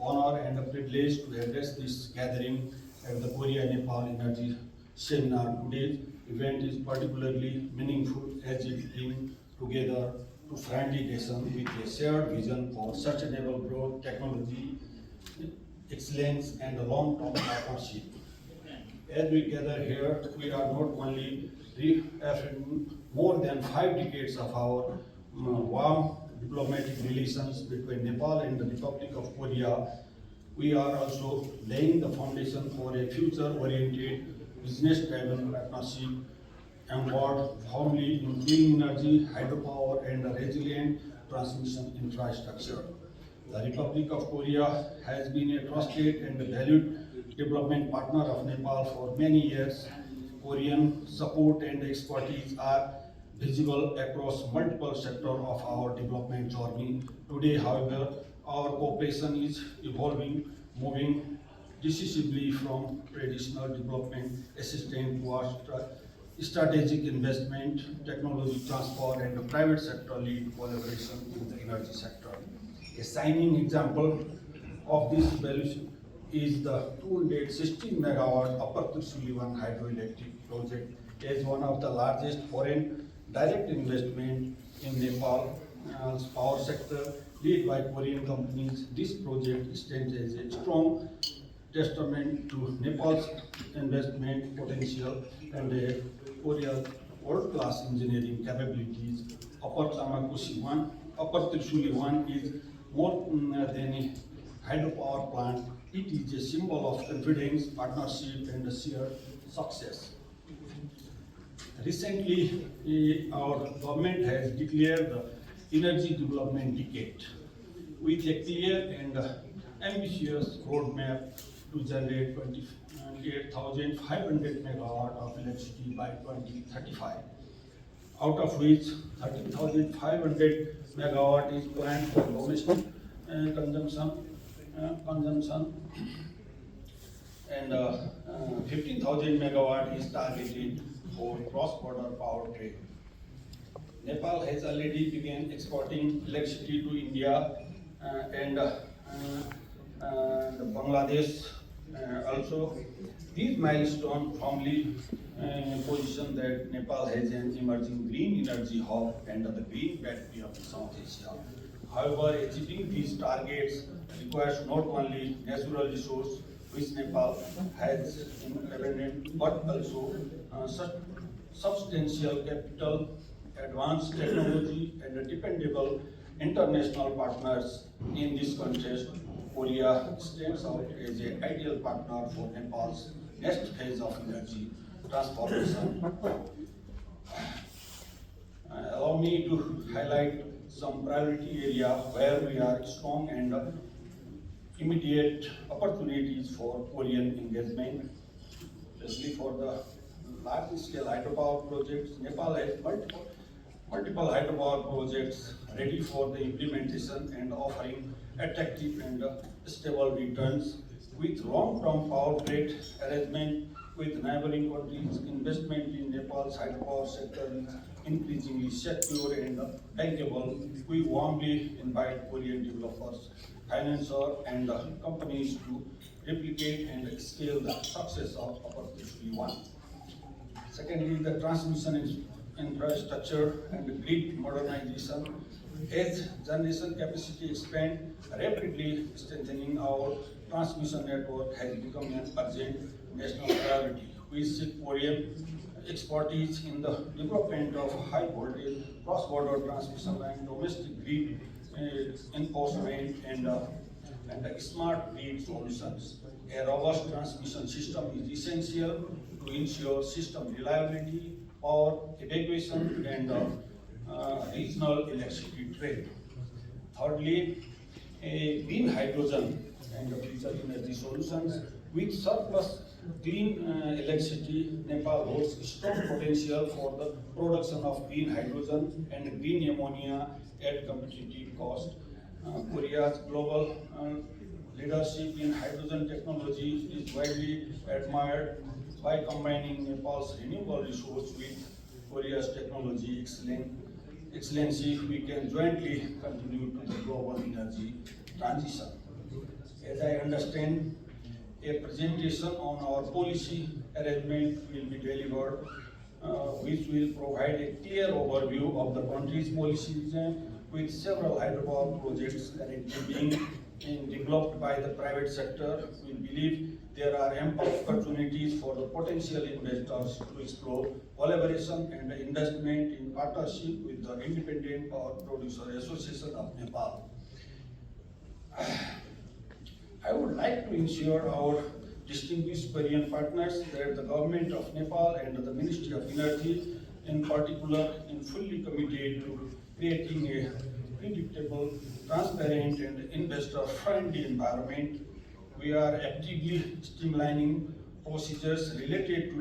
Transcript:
honor and a privilege to address this gathering at the Korea-Nepal Energy Seminar. Today's event is particularly meaningful as it brings together two friendly nations with a shared vision for sustainable growth, technology, excellence, and a long-term partnership. As we gather here, we are not only reaffirming more than 5 decades of our warm diplomatic relations between Nepal and the Republic of Korea, we are also laying the foundation for a future-oriented, business-driven partnership embedded firmly in clean energy, hydropower, and a resilient transmission infrastructure. The Republic of Korea has been a trusted and valued development partner of Nepal for many years. Korean support and expertise are visible across multiple sectors of our development journey. Today, however, our cooperation is evolving, moving decisively from traditional development assistance towards strategic investment, technology transfer, and the private sector lead collaboration in the energy sector. A shining example of this value is the 216 megawatt Upper Trishuli 1 hydroelectric project as one of the largest foreign direct investment in Nepal's power sector led by Korean companies. This project stands as a strong testament to Nepal's investment potential and Korea's world-class engineering capabilities. Upper Trishuli 1 is more than a hydropower plant. It is a symbol of confidence, partnership, and shared success. Recently, our government has declared the Energy Development Decade with a clear and ambitious roadmap to generate 28,500 megawatt of electricity by 2035, out of which 13,500 megawatt is planned for domestic consumption and 15,000 megawatt is targeted for cross-border power trade. Nepal has already begun exporting electricity to India and Bangladesh also. These milestones firmly position that Nepal has an emerging green energy hub and the green battery of South Asia. However, achieving these targets requires not only natural resource, which Nepal has in abundance, but also substantial capital, advanced technology, and dependable international partners. In this context, Korea stands out as an ideal partner for Nepal's next phase of energy transformation. Allow me to highlight some priority areas where we are strong and immediate opportunities for Korean engagement, especially for the large-scale hydropower projects. Nepal has multiple hydropower projects ready for the implementation and offering attractive and stable returns. With long-term power trade arrangement with neighboring countries, investment in Nepal's hydropower sector is increasingly secure and bankable. We warmly invite Korean developers, financiers, and companies to replicate and scale the success of Upper Trishuli 1. Secondly, the transmission infrastructure and grid modernization. As generation capacity expands rapidly, strengthening our transmission network has become an urgent national priority. We seek Korean expertise in the development of high voltage cross-border transmission line, domestic grid enforcement, and smart grid solutions. A robust transmission system is essential to ensure system reliability, power evacuation, and regional electricity trade. Thirdly, green hydrogen and future energy solutions. With surplus clean electricity, Nepal holds strong potential for the production of green hydrogen and green ammonia at competitive cost. Korea's global leadership in hydrogen technology is widely admired. By combining Nepal's renewable resource with Korea's technology excellency, we can jointly contribute to the global energy transition. As I understand, a presentation on our policy arrangement will be delivered, which will provide a clear overview of the country's policy regime with several hydropower projects currently being developed by the private sector. We believe there are ample opportunities for the potential investors to explore collaboration and investment in partnership with the Independent Power Producer Association of Nepal. I would like to ensure our distinguished Korean partners that the government of Nepal and the Ministry of Energy in particular is fully committed to creating a predictable, transparent and investor-friendly environment. We are actively streamlining procedures related to